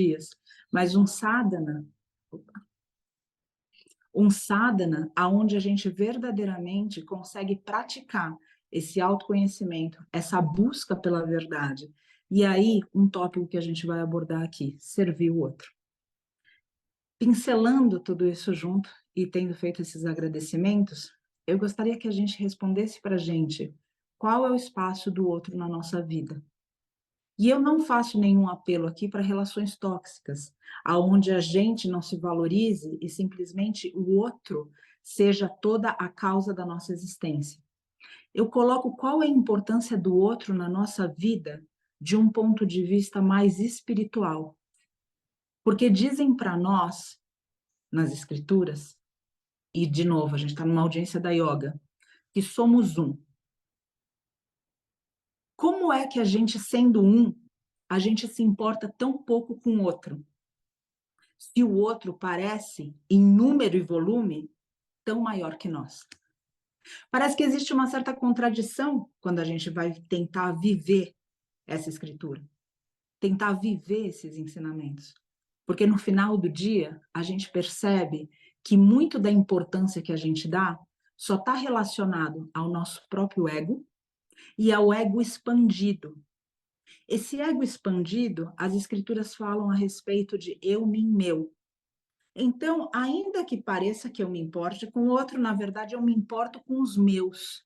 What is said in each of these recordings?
dias, mas um sadhana aonde a gente verdadeiramente consegue praticar esse autoconhecimento, essa busca pela verdade. E aí, um tópico que a gente vai abordar aqui, servir o outro. Pincelando tudo isso junto e tendo feito esses agradecimentos, eu gostaria que a gente respondesse para a gente qual é o espaço do outro na nossa vida. E eu não faço nenhum apelo aqui para relações tóxicas, aonde a gente não se valorize e simplesmente o outro seja toda a causa da nossa existência. Eu coloco qual é a importância do outro na nossa vida de um ponto de vista mais espiritual. Porque dizem para nós, nas escrituras, e de novo, a gente está numa audiência da yoga, que somos um. Como é que a gente, sendo um, a gente se importa tão pouco com o outro? Se o outro parece, em número e volume, tão maior que nós. Parece que existe uma certa contradição quando a gente vai tentar viver essa escritura, tentar viver esses ensinamentos. Porque no final do dia, a gente percebe que muito da importância que a gente dá só está relacionado ao nosso próprio ego e ao ego expandido. Esse ego expandido, as escrituras falam a respeito de eu, mim, meu. Então, ainda que pareça que eu me importe com o outro, na verdade, eu me importo com os meus.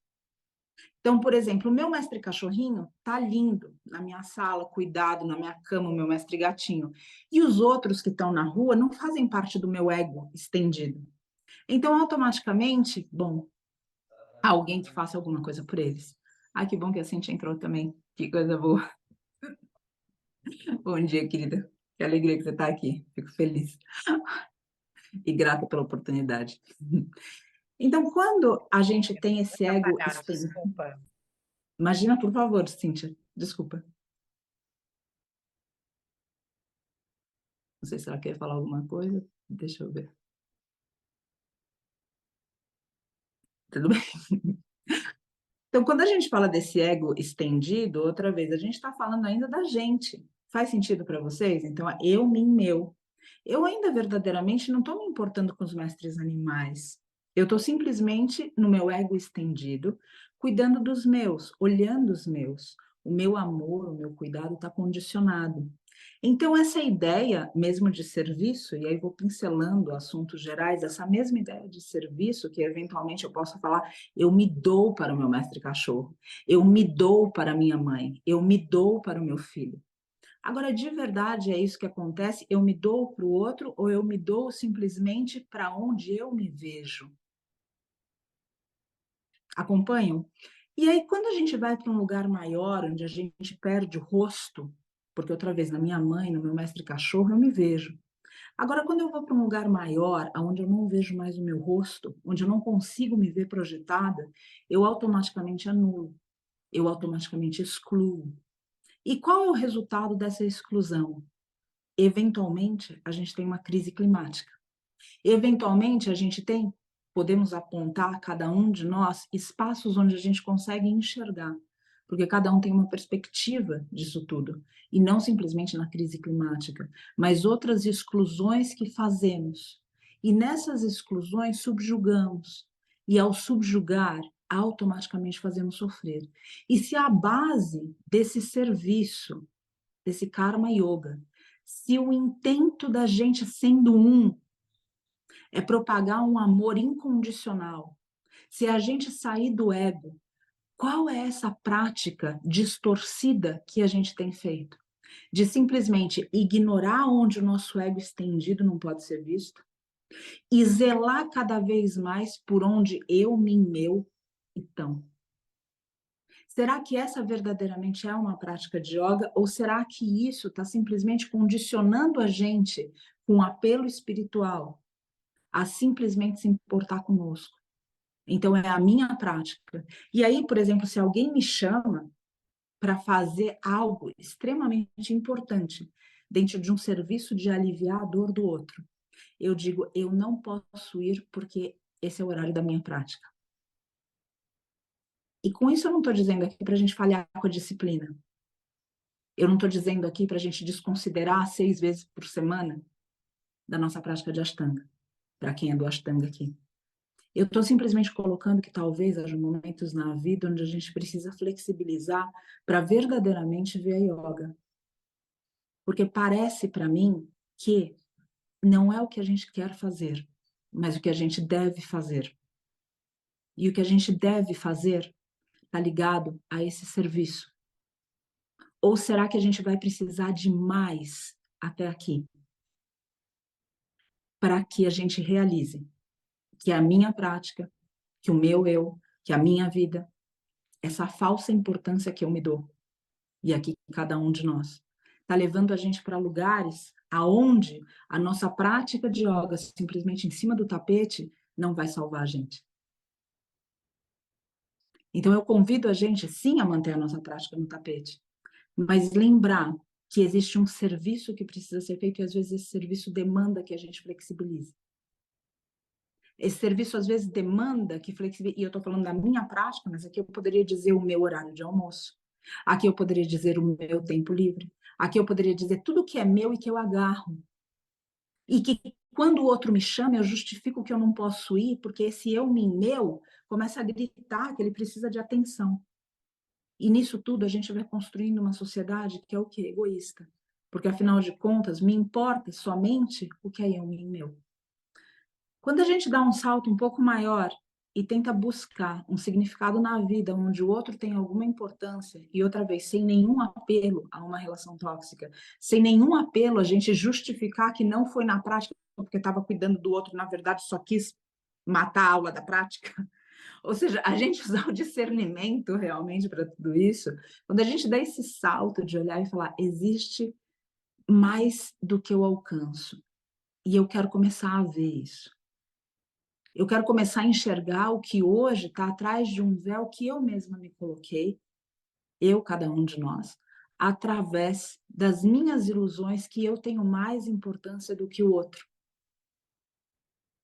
Então, por exemplo, o meu mestre cachorrinho tá lindo na minha sala, cuidado, na minha cama, o meu mestre gatinho. E os outros que estão na rua não fazem parte do meu ego estendido. Então, automaticamente, bom, alguém que faça alguma coisa por eles. Ai, que bom que a Cintia entrou também. Que coisa boa. Bom dia, querida. Que alegria que você está aqui. Fico feliz. E grata pela oportunidade. Então, quando a gente tem esse ego estendido... Desculpa. Imagina, por favor, Cíntia. Desculpa. Não sei se ela quer falar alguma coisa. Deixa eu ver. Tudo bem? Então, quando a gente fala desse ego estendido, outra vez, a gente está falando ainda da gente. Faz sentido para vocês? Então, eu, mim, meu. Eu ainda verdadeiramente não estou me importando com os mestres animais. Eu estou simplesmente no meu ego estendido, cuidando dos meus, olhando os meus. O meu amor, o meu cuidado está condicionado. Então, essa ideia mesmo de serviço, e aí vou pincelando assuntos gerais, essa mesma ideia de serviço, que eventualmente eu posso falar, eu me dou para o meu mestre cachorro, eu me dou para a minha mãe, eu me dou para o meu filho. Agora, de verdade, é isso que acontece? Eu me dou para o outro ou eu me dou simplesmente para onde eu me vejo? Acompanham? E aí, quando a gente vai para um lugar maior, onde a gente perde o rosto, porque outra vez, na minha mãe, no meu mestre cachorro, eu me vejo. Agora, quando eu vou para um lugar maior, onde eu não vejo mais o meu rosto, onde eu não consigo me ver projetada, eu automaticamente anulo, eu automaticamente excluo. E qual é o resultado dessa exclusão? Eventualmente, a gente tem uma crise climática. Eventualmente, a gente tem, podemos apontar, cada um de nós, espaços onde a gente consegue enxergar, porque cada um tem uma perspectiva disso tudo, e não simplesmente na crise climática, mas outras exclusões que fazemos. E nessas exclusões subjugamos, e ao subjugar, automaticamente fazemos sofrer. E se a base desse serviço, desse karma yoga, se o intento da gente sendo um é propagar um amor incondicional, se a gente sair do ego, qual é essa prática distorcida que a gente tem feito? De simplesmente ignorar onde o nosso ego estendido não pode ser visto e zelar cada vez mais por onde eu, mim, meu estão. Será que essa verdadeiramente é uma prática de yoga ou será que isso está simplesmente condicionando a gente com um apelo espiritual a simplesmente se importar conosco? Então, é a minha prática. E aí, por exemplo, se alguém me chama para fazer algo extremamente importante dentro de um serviço de aliviar a dor do outro, eu digo, eu não posso ir porque esse é o horário da minha prática. E com isso eu não estou dizendo aqui para a gente falhar com a disciplina. Eu não estou dizendo aqui para a gente desconsiderar 6 vezes por semana da nossa prática de Ashtanga, para quem é do Ashtanga aqui. Eu estou simplesmente colocando que talvez haja momentos na vida onde a gente precisa flexibilizar para verdadeiramente ver a yoga. Porque parece para mim que não é o que a gente quer fazer, mas o que a gente deve fazer. E o que a gente deve fazer está ligado a esse serviço. Ou será que a gente vai precisar de mais até aqui? Para que a gente realize que a minha prática, que o meu eu, que a minha vida, essa falsa importância que eu me dou, e aqui cada um de nós, está levando a gente para lugares aonde a nossa prática de yoga simplesmente em cima do tapete não vai salvar a gente. Então eu convido a gente sim a manter a nossa prática no tapete, mas lembrar que existe um serviço que precisa ser feito e às vezes esse serviço demanda que a gente flexibilize. Esse serviço às vezes demanda que flexibilize, e eu estou falando da minha prática, mas aqui eu poderia dizer o meu horário de almoço, aqui eu poderia dizer o meu tempo livre, aqui eu poderia dizer tudo que é meu e que eu agarro. E que quando o outro me chama, eu justifico que eu não posso ir, porque esse eu, mim, meu, começa a gritar que ele precisa de atenção. E nisso tudo a gente vai construindo uma sociedade que é o quê? Egoísta. Porque, afinal de contas, me importa somente o que é eu, mim, meu. Quando a gente dá um salto um pouco maior e tenta buscar um significado na vida onde o outro tem alguma importância, e outra vez, sem nenhum apelo a uma relação tóxica, sem nenhum apelo a gente justificar que não foi na prática porque estava cuidando do outro, na verdade só quis matar a aula da prática. Ou seja, a gente usar o discernimento realmente para tudo isso, quando a gente dá esse salto de olhar e falar, existe mais do que eu alcanço, e eu quero começar a ver isso. Eu quero começar a enxergar o que hoje está atrás de um véu que eu mesma me coloquei, eu, cada um de nós, através das minhas ilusões que eu tenho mais importância do que o outro.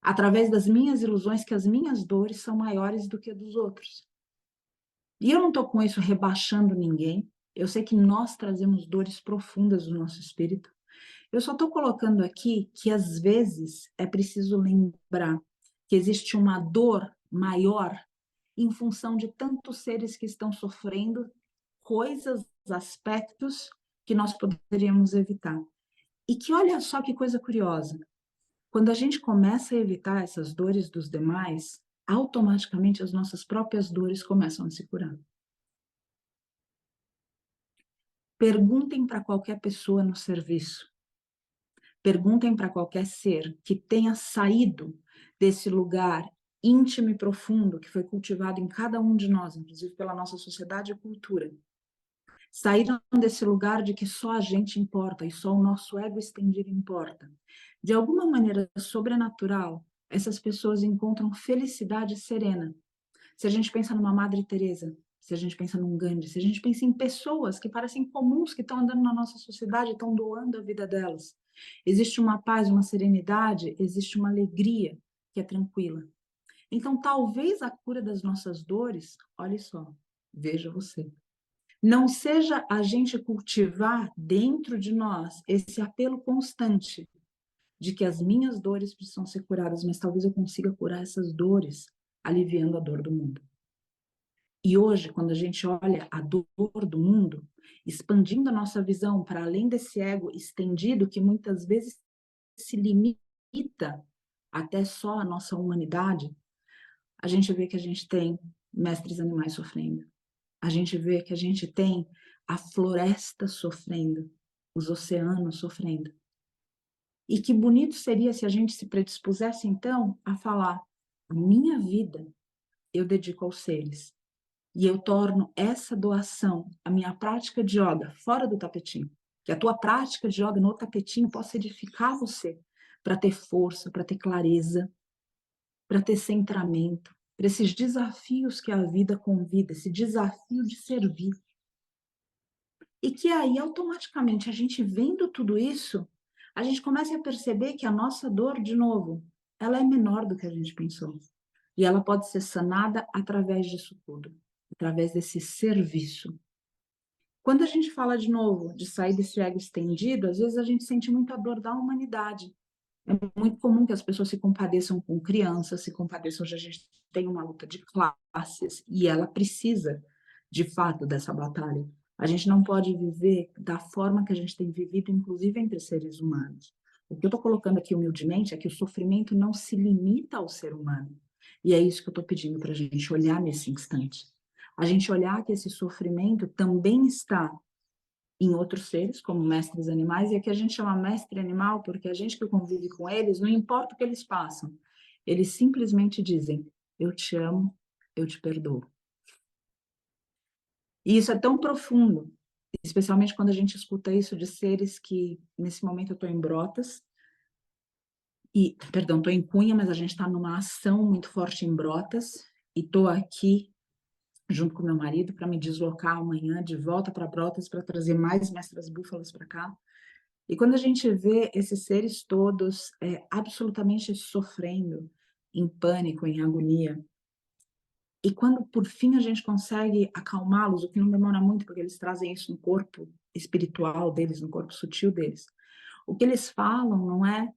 Através das minhas ilusões que as minhas dores são maiores do que a dos outros. E eu não estou com isso rebaixando ninguém. Eu sei que nós trazemos dores profundas do nosso espírito. Eu só estou colocando aqui que às vezes é preciso lembrar que existe uma dor maior em função de tantos seres que estão sofrendo coisas, aspectos que nós poderíamos evitar. E que olha só que coisa curiosa, quando a gente começa a evitar essas dores dos demais, automaticamente as nossas próprias dores começam a se curar. Perguntem para qualquer pessoa no serviço, perguntem para qualquer ser que tenha saído desse lugar íntimo e profundo que foi cultivado em cada um de nós, inclusive pela nossa sociedade e cultura. Saíram desse lugar de que só a gente importa e só o nosso ego estendido importa. De alguma maneira sobrenatural, essas pessoas encontram felicidade serena. Se a gente pensa numa Madre Teresa, se a gente pensa num Gandhi, se a gente pensa em pessoas que parecem comuns, que estão andando na nossa sociedade, estão doando a vida delas. Existe uma paz, uma serenidade, existe uma alegria que é tranquila. Então, talvez a cura das nossas dores, olhe só, veja você, não seja a gente cultivar dentro de nós esse apelo constante de que as minhas dores precisam ser curadas, mas talvez eu consiga curar essas dores aliviando a dor do mundo. E hoje, quando a gente olha a dor do mundo, expandindo a nossa visão para além desse ego estendido que muitas vezes se limita até só a nossa humanidade, a gente vê que a gente tem mestres animais sofrendo. A gente vê que a gente tem a floresta sofrendo, os oceanos sofrendo. E que bonito seria se a gente se predispusesse, então, a falar: a minha vida eu dedico aos seres. E eu torno essa doação, a minha prática de yoga, fora do tapetinho. Que a tua prática de yoga no tapetinho possa edificar você para ter força, para ter clareza, para ter centramento, para esses desafios que a vida convida, esse desafio de servir. E que aí, automaticamente, a gente vendo tudo isso, a gente começa a perceber que a nossa dor, de novo, ela é menor do que a gente pensou. E ela pode ser sanada através disso tudo, através desse serviço. Quando a gente fala de novo de sair desse ego estendido, às vezes a gente sente muito a dor da humanidade. É muito comum que as pessoas se compadeçam com crianças, se compadeçam, hoje a gente tem uma luta de classes e ela precisa, de fato, dessa batalha. A gente não pode viver da forma que a gente tem vivido, inclusive entre seres humanos. O que eu estou colocando aqui humildemente é que o sofrimento não se limita ao ser humano. E é isso que eu estou pedindo para a gente olhar nesse instante. A gente olhar que esse sofrimento também está em outros seres, como mestres animais, e aqui a gente chama mestre animal porque a gente que convive com eles, não importa o que eles passam, eles simplesmente dizem: eu te amo, eu te perdoo. E isso é tão profundo, especialmente quando a gente escuta isso de seres que, nesse momento eu estou em Brotas, perdão, estou em Cunha, mas a gente está numa ação muito forte em Brotas, e estou aqui junto com meu marido para me deslocar amanhã de volta para Brotas para trazer mais mestras búfalas para cá. E quando a gente vê esses seres todos absolutamente sofrendo, em pânico, em agonia, e quando por fim a gente consegue acalmá-los, o que não demora muito, porque eles trazem isso no corpo espiritual deles, no corpo sutil deles, o que eles falam não é: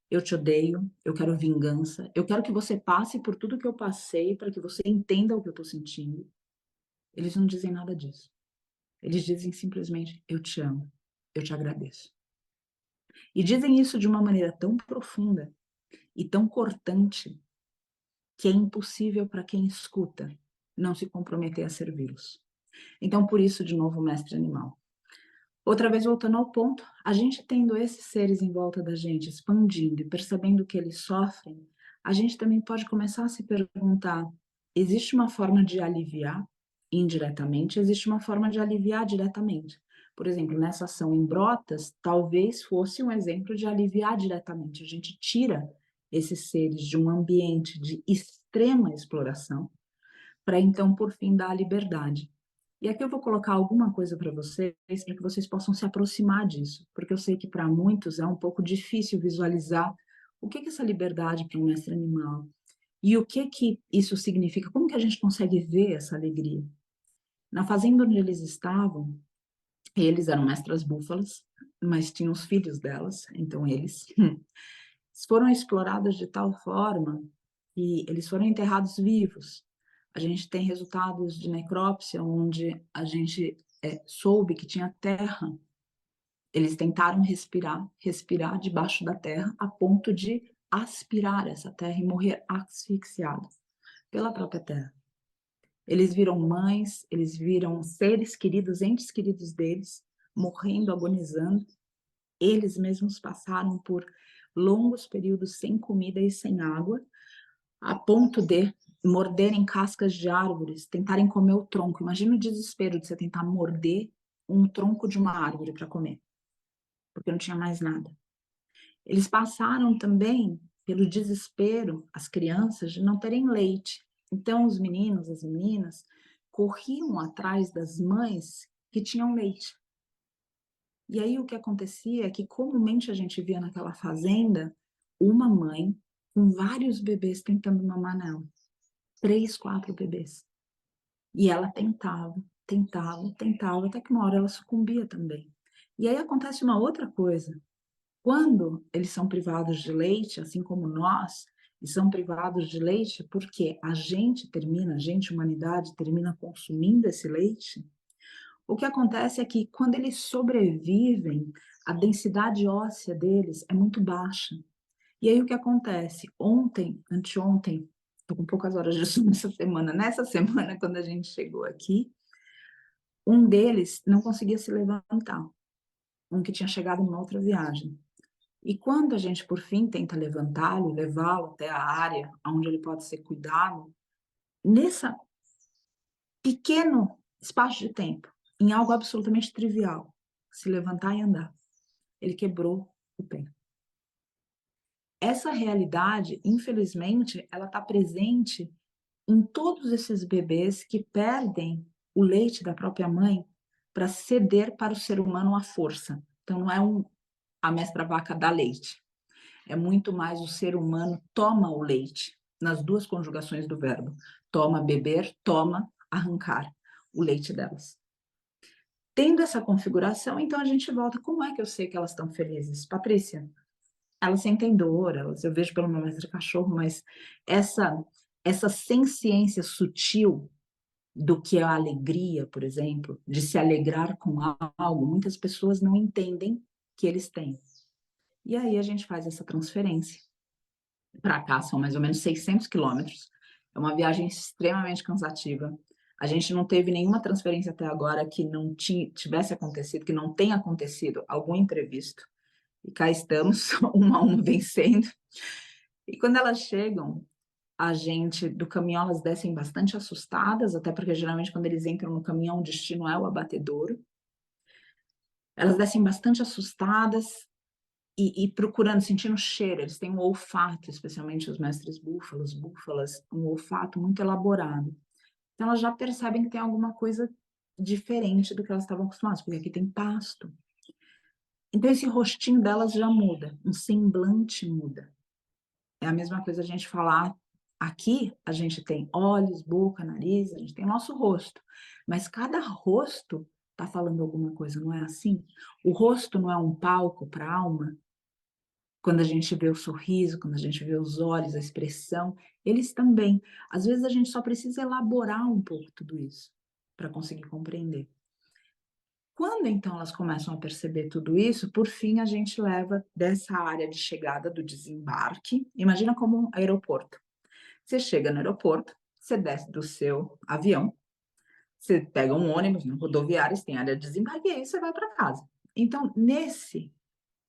eu te odeio, eu quero vingança, eu quero que você passe por tudo que eu passei para que você entenda o que eu estou sentindo. Eles não dizem nada disso. Eles dizem simplesmente: eu te amo, eu te agradeço. E dizem isso de uma maneira tão profunda e tão cortante que é impossível para quem escuta não se comprometer a servi-los. Então, por isso, de novo, mestre animal. Outra vez, voltando ao ponto, a gente tendo esses seres em volta da gente, expandindo e percebendo que eles sofrem, a gente também pode começar a se perguntar: existe uma forma de aliviar indiretamente, existe uma forma de aliviar diretamente. Por exemplo, nessa ação em Brotas, talvez fosse um exemplo de aliviar diretamente. A gente tira esses seres de um ambiente de extrema exploração, para então, por fim, dar a liberdade. E aqui eu vou colocar alguma coisa para vocês, para que vocês possam se aproximar disso, porque eu sei que para muitos é um pouco difícil visualizar o que é essa liberdade para um mestre animal e o que isso significa, como que a gente consegue ver essa alegria. Na fazenda onde eles estavam, eles eram mestras búfalas, mas tinham os filhos delas, então eles foram explorados de tal forma que eles foram enterrados vivos. A gente tem resultados de necrópsia onde a gente soube que tinha terra. Eles tentaram respirar debaixo da terra a ponto de aspirar essa terra e morrer asfixiados pela própria terra. Eles viram mães, eles viram seres queridos, entes queridos deles, morrendo, agonizando. Eles mesmos passaram por longos períodos sem comida e sem água, a ponto de morderem cascas de árvores, tentarem comer o tronco. Imagina o desespero de você tentar morder um tronco de uma árvore para comer, porque não tinha mais nada. Eles passaram também pelo desespero, as crianças, de não terem leite. Então, os meninos, as meninas, corriam atrás das mães que tinham leite. E aí o que acontecia é que comumente a gente via naquela fazenda uma mãe com vários bebês tentando mamar nela. 3, 4 bebês. E ela tentava, tentava, tentava, até que uma hora ela sucumbia também. E aí acontece uma outra coisa. Quando eles são privados de leite, assim como nós, e são privados de leite porque a gente termina, a gente, humanidade, termina consumindo esse leite, o que acontece é que quando eles sobrevivem, a densidade óssea deles é muito baixa. E aí o que acontece? Ontem, anteontem, estou com poucas horas de sono nessa semana, quando a gente chegou aqui, um deles não conseguia se levantar, um que tinha chegado numa outra viagem. E quando a gente, por fim, tenta levantá-lo, levá-lo até a área onde ele pode ser cuidado, nesse pequeno espaço de tempo, em algo absolutamente trivial, se levantar e andar, ele quebrou o pé. Essa realidade, infelizmente, ela está presente em todos esses bebês que perdem o leite da própria mãe para ceder para o ser humano à força. Então, não é a mestra vaca dá leite, é muito mais o ser humano toma o leite, nas duas conjugações do verbo. Toma beber, toma arrancar o leite delas. Tendo essa configuração, então a gente volta, como é que eu sei que elas estão felizes? Patrícia, elas sentem dor, eu vejo pelo meu mestre cachorro, mas essa senciência sutil do que é a alegria, por exemplo, de se alegrar com algo, muitas pessoas não entendem que eles têm. E aí a gente faz essa transferência. Para cá são mais ou menos 600 quilômetros. É uma viagem extremamente cansativa. A gente não teve nenhuma transferência até agora que não tivesse acontecido, que não tenha acontecido algum imprevisto. E cá estamos, um a um vencendo. E quando elas chegam, do caminhão, elas descem bastante assustadas, até porque geralmente quando eles entram no caminhão, o destino é o abatedouro. Elas descem bastante assustadas e procurando, sentindo cheiro. Eles têm um olfato, especialmente os mestres búfalas, um olfato muito elaborado. Então elas já percebem que tem alguma coisa diferente do que elas estavam acostumadas, porque aqui tem pasto. Então esse rostinho delas já muda, um semblante muda. É a mesma coisa a gente falar, aqui a gente tem olhos, boca, nariz, a gente tem nosso rosto, mas cada rosto está falando alguma coisa, não é assim? O rosto não é um palco para a alma? Quando a gente vê o sorriso, quando a gente vê os olhos, a expressão, eles também. Às vezes a gente só precisa elaborar um pouco tudo isso para conseguir compreender. Quando então elas começam a perceber tudo isso, por fim a gente leva dessa área de chegada do desembarque. Imagina como um aeroporto. Você chega no aeroporto, você desce do seu avião, você pega um ônibus, no rodoviário, tem área de desembarque e aí você vai para casa. Então, nesse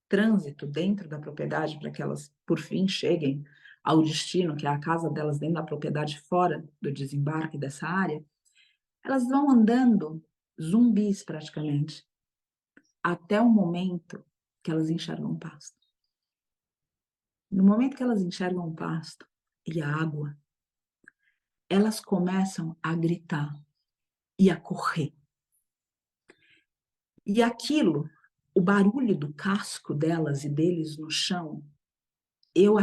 trânsito dentro da propriedade, para que elas, por fim, cheguem ao destino, que é a casa delas dentro da propriedade, fora do desembarque dessa área, elas vão andando zumbis praticamente, até o momento que elas enxergam o pasto. No momento que elas enxergam o pasto e a água, elas começam a gritar e a correr. E aquilo, o barulho do casco delas e deles no chão, eu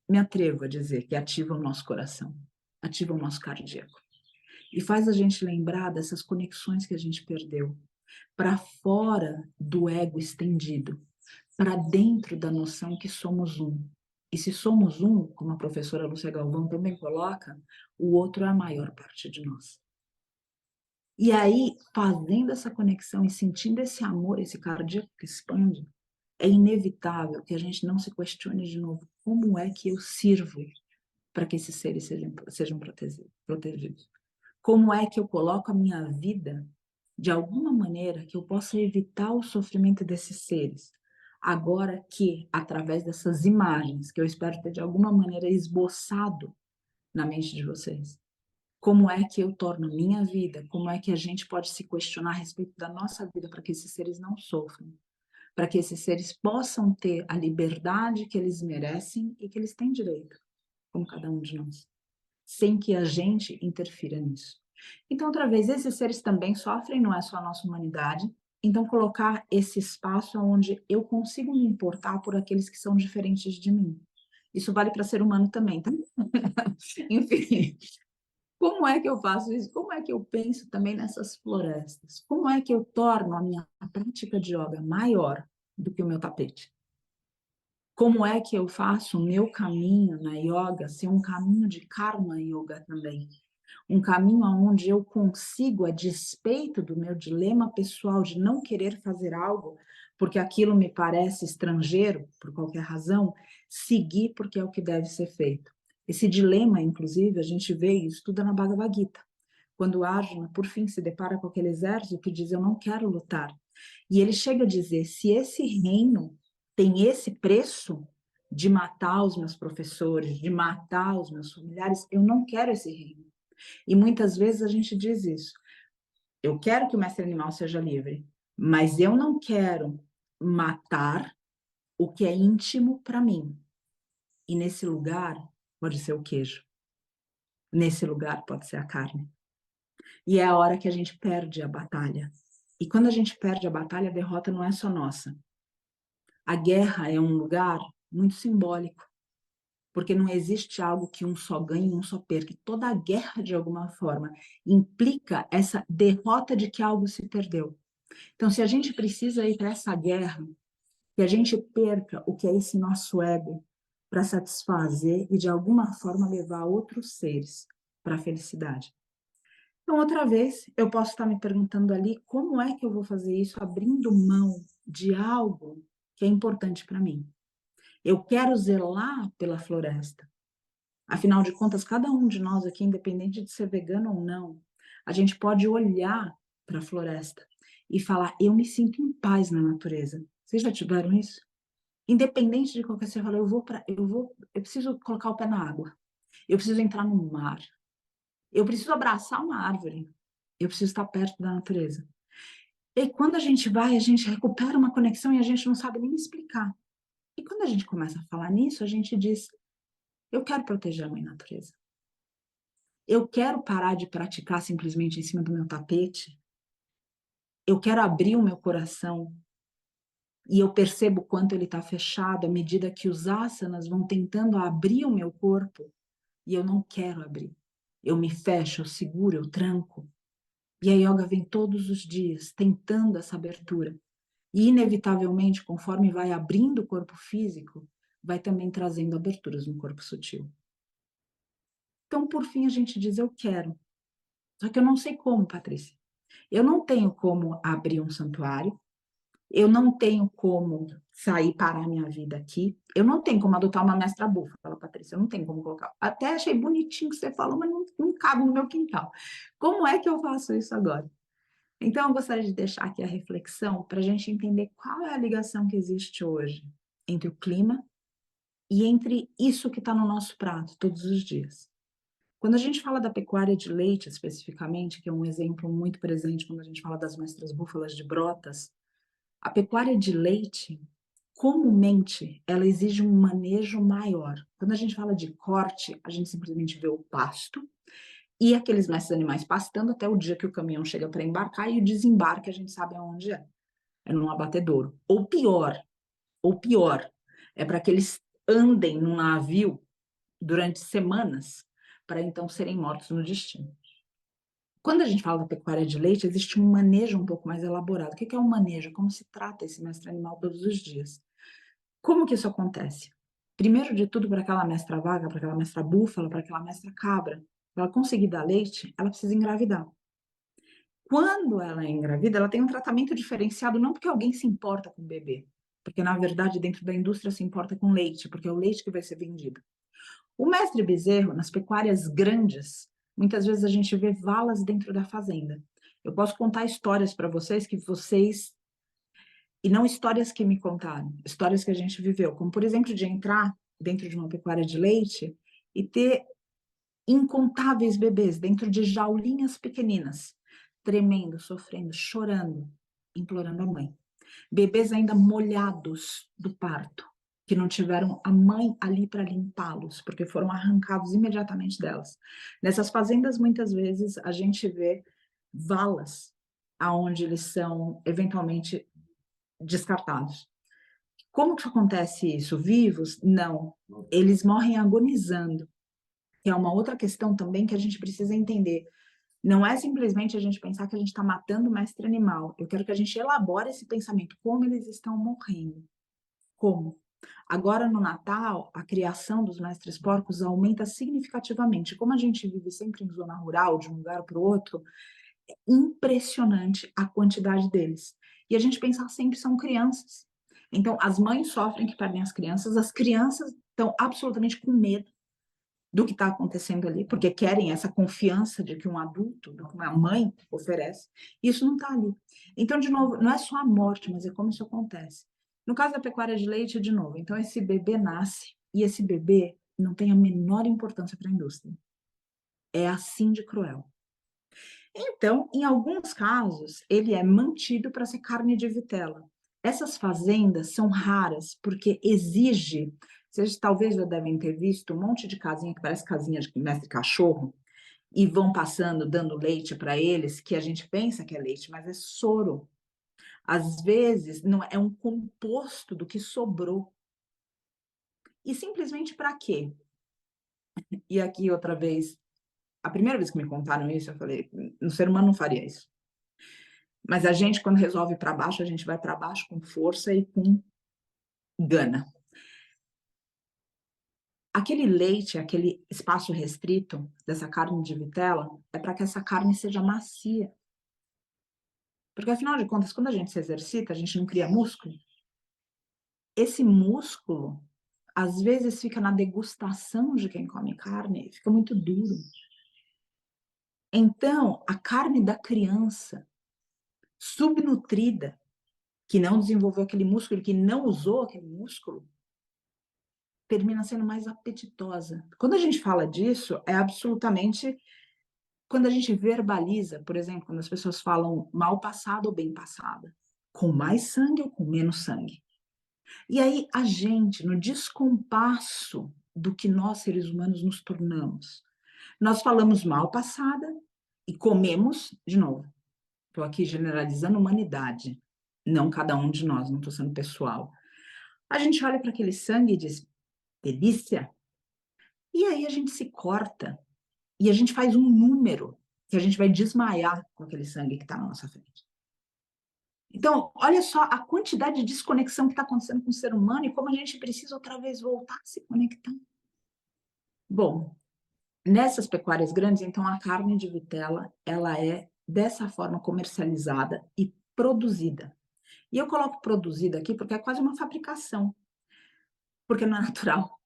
me atrevo a dizer que ativa o nosso coração, ativa o nosso cardíaco. E faz a gente lembrar dessas conexões que a gente perdeu, para fora do ego estendido, para dentro da noção que somos um. E se somos um, como a professora Lúcia Galvão também coloca, o outro é a maior parte de nós. E aí, fazendo essa conexão e sentindo esse amor, esse cardíaco que expande, é inevitável que a gente não se questione de novo como é que eu sirvo para que esses seres sejam protegidos. Como é que eu coloco a minha vida de alguma maneira que eu possa evitar o sofrimento desses seres, agora que, através dessas imagens, que eu espero ter de alguma maneira esboçado na mente de vocês, como é que eu torno minha vida, como é que a gente pode se questionar a respeito da nossa vida para que esses seres não sofram, para que esses seres possam ter a liberdade que eles merecem e que eles têm direito, como cada um de nós, sem que a gente interfira nisso. Então, outra vez, esses seres também sofrem, não é só a nossa humanidade. Então, colocar esse espaço onde eu consigo me importar por aqueles que são diferentes de mim. Isso vale para ser humano também, tá? Enfim, como é que eu faço isso? Como é que eu penso também nessas florestas? Como é que eu torno a minha prática de yoga maior do que o meu tapete? Como é que eu faço o meu caminho na yoga ser um caminho de karma yoga também? Um caminho onde eu consigo, a despeito do meu dilema pessoal de não querer fazer algo, porque aquilo me parece estrangeiro, por qualquer razão, seguir porque é o que deve ser feito. Esse dilema, inclusive, a gente vê e estuda na Bhagavad Gita, quando Arjuna, por fim, se depara com aquele exército que diz, eu não quero lutar. E ele chega a dizer, se esse reino tem esse preço de matar os meus professores, de matar os meus familiares, eu não quero esse reino. E muitas vezes a gente diz isso. Eu quero que o mestre animal seja livre, mas eu não quero matar o que é íntimo para mim. E nesse lugar pode ser o queijo. Nesse lugar pode ser a carne. E é a hora que a gente perde a batalha. E quando a gente perde a batalha, a derrota não é só nossa. A guerra é um lugar muito simbólico. porque não existe algo que um só ganhe e um só perca. Toda a guerra, de alguma forma, implica essa derrota de que algo se perdeu. Então, se a gente precisa ir para essa guerra, que a gente perca o que é esse nosso ego para satisfazer e, de alguma forma, levar outros seres para a felicidade. Então, outra vez, eu posso estar me perguntando ali como é que eu vou fazer isso abrindo mão de algo que é importante para mim. Eu quero zelar pela floresta. Afinal de contas, cada um de nós aqui, independente de ser vegano ou não, a gente pode olhar para a floresta e falar: eu me sinto em paz na natureza. Vocês já tiveram isso? Independente de qualquer você fala, eu preciso colocar o pé na água. Eu preciso entrar no mar. Eu preciso abraçar uma árvore. Eu preciso estar perto da natureza. E quando a gente vai, a gente recupera uma conexão e a gente não sabe nem explicar. E quando a gente começa a falar nisso, a gente diz: eu quero proteger a mãe natureza. Eu quero parar de praticar simplesmente em cima do meu tapete. Eu quero abrir o meu coração e eu percebo quanto ele está fechado à medida que os asanas vão tentando abrir o meu corpo e eu não quero abrir. Eu me fecho, eu seguro, eu tranco. E a yoga vem todos os dias tentando essa abertura. E, inevitavelmente, conforme vai abrindo o corpo físico, vai também trazendo aberturas no corpo sutil. Então, por fim, a gente diz: eu quero. Só que eu não sei como, Patrícia. Eu não tenho como abrir um santuário, eu não tenho como sair parar a minha vida aqui, eu não tenho como adotar uma mestra bufa, fala Patrícia, eu não tenho como colocar. Até achei bonitinho que você falou, mas não cabe no meu quintal. Como é que eu faço isso agora? Então, eu gostaria de deixar aqui a reflexão para a gente entender qual é a ligação que existe hoje entre o clima e entre isso que está no nosso prato todos os dias. Quando a gente fala da pecuária de leite, especificamente, que é um exemplo muito presente quando a gente fala das mestras búfalas de Brotas, a pecuária de leite, comumente, ela exige um manejo maior. Quando a gente fala de corte, a gente simplesmente vê o pasto e aqueles mestres animais pastando até o dia que o caminhão chega para embarcar e o desembarque a gente sabe aonde é. É num abatedouro. Ou pior, é para que eles andem num navio durante semanas para então serem mortos no destino. Quando a gente fala da pecuária de leite, existe um manejo um pouco mais elaborado. O que é um manejo? Como se trata esse mestre animal todos os dias? Como que isso acontece? Primeiro de tudo, para aquela mestra vaca, para aquela mestra búfala, para aquela mestra cabra, para ela conseguir dar leite, ela precisa engravidar. Quando ela é engravida, ela tem um tratamento diferenciado, não porque alguém se importa com o bebê, porque na verdade dentro da indústria se importa com leite, porque é o leite que vai ser vendido. O mestre bezerro, nas pecuárias grandes, muitas vezes a gente vê valas dentro da fazenda. Eu posso contar histórias para vocês que vocês. E não histórias que me contaram, histórias que a gente viveu. Como, por exemplo, de entrar dentro de uma pecuária de leite e ter incontáveis bebês dentro de jaulinhas pequeninas, tremendo, sofrendo, chorando, implorando a mãe. Bebês ainda molhados do parto, que não tiveram a mãe ali para limpá-los, porque foram arrancados imediatamente delas. Nessas fazendas, muitas vezes, a gente vê valas aonde eles são eventualmente descartados. Como que acontece isso? Vivos? Não. Eles morrem agonizando, que é uma outra questão também que a gente precisa entender. Não é simplesmente a gente pensar que a gente está matando o mestre animal. Eu quero que a gente elabore esse pensamento. Como eles estão morrendo? Como? Agora, no Natal, a criação dos mestres porcos aumenta significativamente. Como a gente vive sempre em zona rural, de um lugar para o outro, é impressionante a quantidade deles. E a gente pensar sempre são crianças. Então, as mães sofrem que perdem as crianças estão absolutamente com medo do que está acontecendo ali, porque querem essa confiança de que um adulto, do que uma mãe oferece, e isso não está ali. Então, de novo, não é só a morte, mas é como isso acontece. No caso da pecuária de leite, de novo, então esse bebê nasce e esse bebê não tem a menor importância para a indústria. É assim de cruel. Então, em alguns casos, ele é mantido para ser carne de vitela. Essas fazendas são raras porque exige, vocês talvez já devem ter visto um monte de casinha que parece casinha de mestre cachorro, e vão passando, dando leite para eles, que a gente pensa que é leite, mas é soro. Às vezes, não é um composto do que sobrou. E simplesmente para quê? E aqui outra vez, a primeira vez que me contaram isso, eu falei: "Um ser humano não faria isso". Mas a gente, quando resolve ir para baixo, a gente vai para baixo com força e com gana. Aquele leite, aquele espaço restrito dessa carne de vitela, é para que essa carne seja macia. Porque afinal de contas, quando a gente se exercita, a gente não cria músculo. Esse músculo, às vezes, fica na degustação de quem come carne, fica muito duro. Então, a carne da criança, subnutrida, que não desenvolveu aquele músculo, que não usou aquele músculo, termina sendo mais apetitosa. Quando a gente fala disso, é absolutamente quando a gente verbaliza, por exemplo, quando as pessoas falam mal passada ou bem passada, com mais sangue ou com menos sangue. E aí a gente, no descompasso do que nós seres humanos nos tornamos, nós falamos mal passada e comemos, de novo, estou aqui generalizando a humanidade, não cada um de nós, não estou sendo pessoal. A gente olha para aquele sangue e diz, delícia, e aí a gente se corta e a gente faz um número que a gente vai desmaiar com aquele sangue que está na nossa frente. Então, olha só a quantidade de desconexão que está acontecendo com o ser humano e como a gente precisa outra vez voltar a se conectar. Bom, nessas pecuárias grandes, então, a carne de vitela, ela é dessa forma comercializada e produzida. E eu coloco produzida aqui porque é quase uma fabricação, porque não é natural.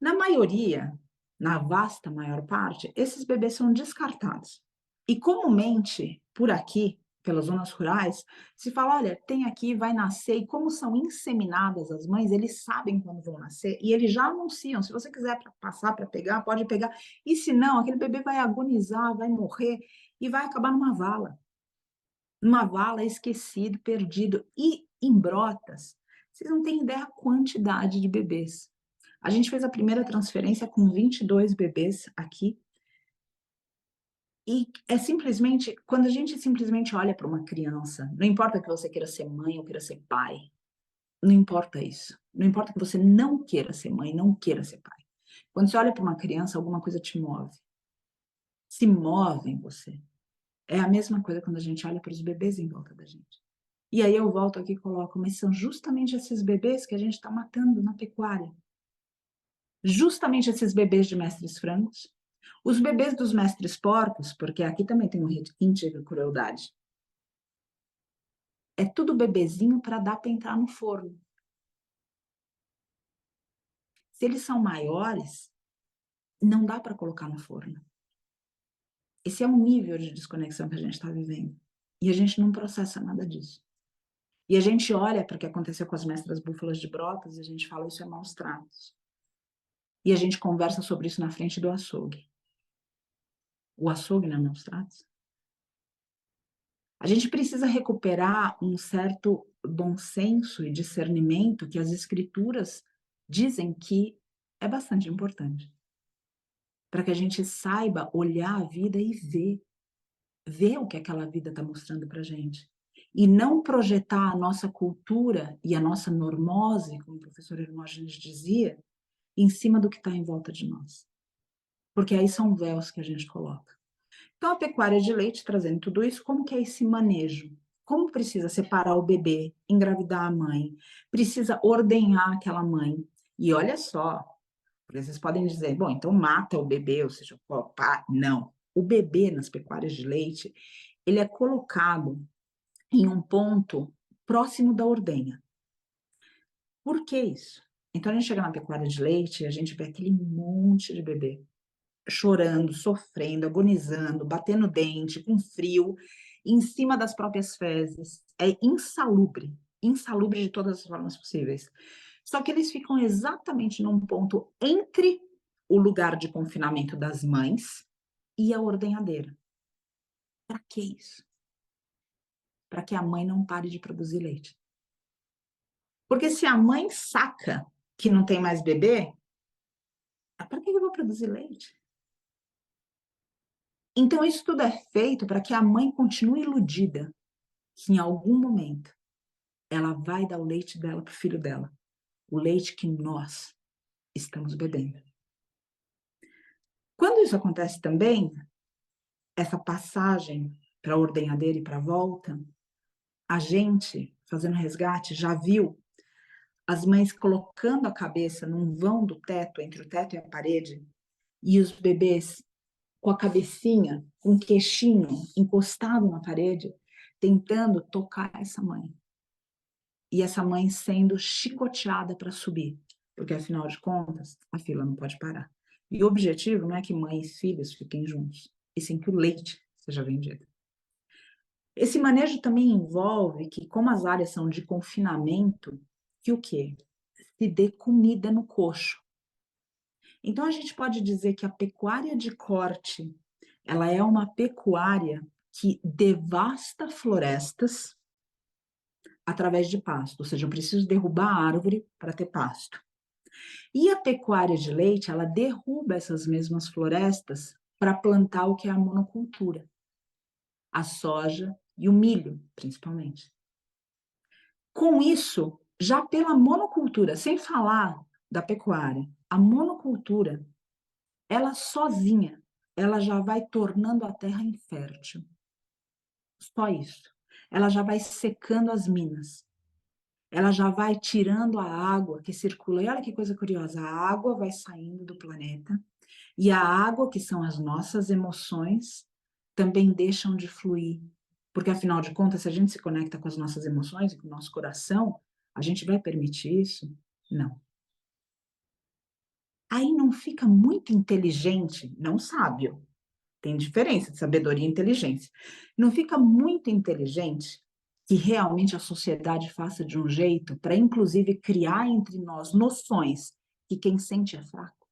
Na maioria, na vasta maior parte, esses bebês são descartados. E comumente, por aqui, pelas zonas rurais, se fala: olha, tem aqui, vai nascer, e como são inseminadas as mães, eles sabem quando vão nascer e eles já anunciam. Se você quiser passar para pegar, pode pegar. E se não, aquele bebê vai agonizar, vai morrer e vai acabar numa vala esquecido, perdido. E em Brotas, vocês não têm ideia a quantidade de bebês. A gente fez a primeira transferência com 22 bebês aqui. E é simplesmente, quando a gente simplesmente olha para uma criança, não importa que você queira ser mãe ou queira ser pai, não importa isso. Não importa que você não queira ser mãe, não queira ser pai. Quando você olha para uma criança, alguma coisa te move. Se move em você. É a mesma coisa quando a gente olha para os bebês em volta da gente. E aí eu volto aqui e coloco, mas são justamente esses bebês que a gente está matando na pecuária. Justamente esses bebês de mestres frangos, os bebês dos mestres porcos, porque aqui também tem um requinte de crueldade. É tudo bebezinho para dar para entrar no forno. Se eles são maiores, não dá para colocar no forno. Esse é o nível de desconexão que a gente está vivendo. E a gente não processa nada disso. E a gente olha para o que aconteceu com as mestras búfalas de Brotas e a gente fala, isso é maus tratos. E a gente conversa sobre isso na frente do açougue. O açougue não é maus tratos? A gente precisa recuperar um certo bom senso e discernimento que as escrituras dizem que é bastante importante. Para que a gente saiba olhar a vida e ver o que aquela vida está mostrando para a gente. E não projetar a nossa cultura e a nossa normose, como o professor Hermógenes dizia, em cima do que está em volta de nós. Porque aí são véus que a gente coloca. Então, a pecuária de leite, trazendo tudo isso, como que é esse manejo? Como precisa separar o bebê, engravidar a mãe, precisa ordenhar aquela mãe. E olha só, porque vocês podem dizer, bom, então mata o bebê, ou seja, pá. Não. O bebê nas pecuárias de leite, ele é colocado em um ponto próximo da ordenha. Por que isso? Então, a gente chega na pecuária de leite e a gente vê aquele monte de bebê chorando, sofrendo, agonizando, batendo dente, com frio, em cima das próprias fezes. É insalubre, insalubre de todas as formas possíveis. Só que eles ficam exatamente num ponto entre o lugar de confinamento das mães e a ordenhadeira. Para que isso? Para que a mãe não pare de produzir leite. Porque se a mãe saca que não tem mais bebê, para que eu vou produzir leite? Então, isso tudo é feito para que a mãe continue iludida que em algum momento ela vai dar o leite dela para o filho dela, o leite que nós estamos bebendo. isso acontece também, essa passagem para a ordenhadeira e para a volta, a gente, fazendo resgate, já viu as mães colocando a cabeça num vão do teto, entre o teto e a parede, e os bebês com a cabecinha, com o queixinho encostado na parede, tentando tocar essa mãe. E essa mãe sendo chicoteada para subir, porque afinal de contas, a fila não pode parar. E o objetivo não é que mãe e filhos fiquem juntos, e sim que o leite seja vendido. Esse manejo também envolve que, como as áreas são de confinamento, que o quê? Se dê comida no coxo. Então, a gente pode dizer que a pecuária de corte, ela é uma pecuária que devasta florestas através de pasto, ou seja, eu preciso derrubar a árvore para ter pasto. E a pecuária de leite, ela derruba essas mesmas florestas para plantar o que é a monocultura, a soja e o milho, principalmente. Com isso, já pela monocultura, sem falar da pecuária, a monocultura, ela sozinha, ela já vai tornando a terra infértil. Só isso. Ela já vai secando as minas. Ela já vai tirando a água que circula. E olha que coisa curiosa, a água vai saindo do planeta e a água, que são as nossas emoções, também deixam de fluir. Porque, afinal de contas, se a gente se conecta com as nossas emoções e com o nosso coração, a gente vai permitir isso? Não. Aí não fica muito inteligente, não sábio. Tem diferença de sabedoria e inteligência. Não fica muito inteligente que realmente a sociedade faça de um jeito para, inclusive, criar entre nós noções que quem sente é fraco.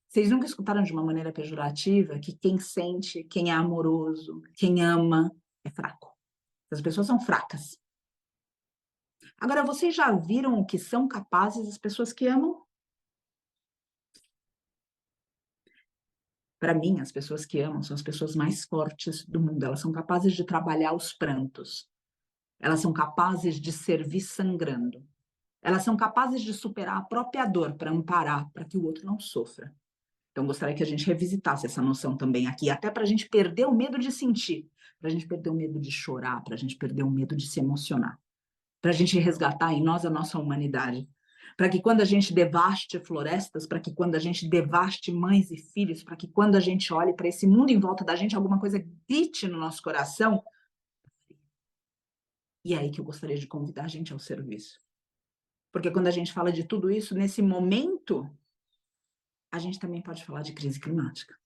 Vocês nunca escutaram de uma maneira pejorativa que quem sente, quem é amoroso, quem ama, é fraco. As pessoas são fracas. Agora, vocês já viram o que são capazes as pessoas que amam? Para mim, as pessoas que amam são as pessoas mais fortes do mundo. Elas são capazes de trabalhar os prantos. Elas são capazes de servir sangrando. Elas são capazes de superar a própria dor para amparar, para que o outro não sofra. Então, gostaria que a gente revisitasse essa noção também aqui, até para a gente perder o medo de sentir, para a gente perder o medo de chorar, para a gente perder o medo de se emocionar, para a gente resgatar em nós a nossa humanidade, para que quando a gente devaste florestas, para que quando a gente devaste mães e filhos, para que quando a gente olhe para esse mundo em volta da gente, alguma coisa grite no nosso coração. E é aí que eu gostaria de convidar a gente ao serviço. Porque quando a gente fala de tudo isso, nesse momento, a gente também pode falar de crise climática.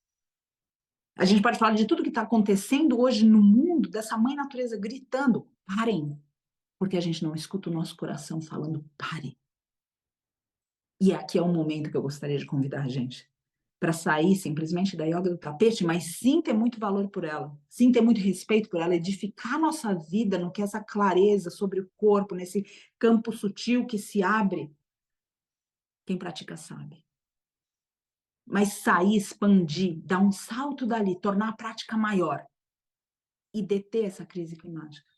A gente pode falar de tudo que está acontecendo hoje no mundo, dessa mãe natureza gritando, parem, porque a gente não escuta o nosso coração falando, pare. E aqui é o momento que eu gostaria de convidar a gente para sair simplesmente da yoga do tapete, mas sim ter muito valor por ela, sim ter muito respeito por ela, edificar nossa vida no que é essa clareza sobre o corpo, nesse campo sutil que se abre. Quem pratica sabe. Mas sair, expandir, dar um salto dali, tornar a prática maior e deter essa crise climática.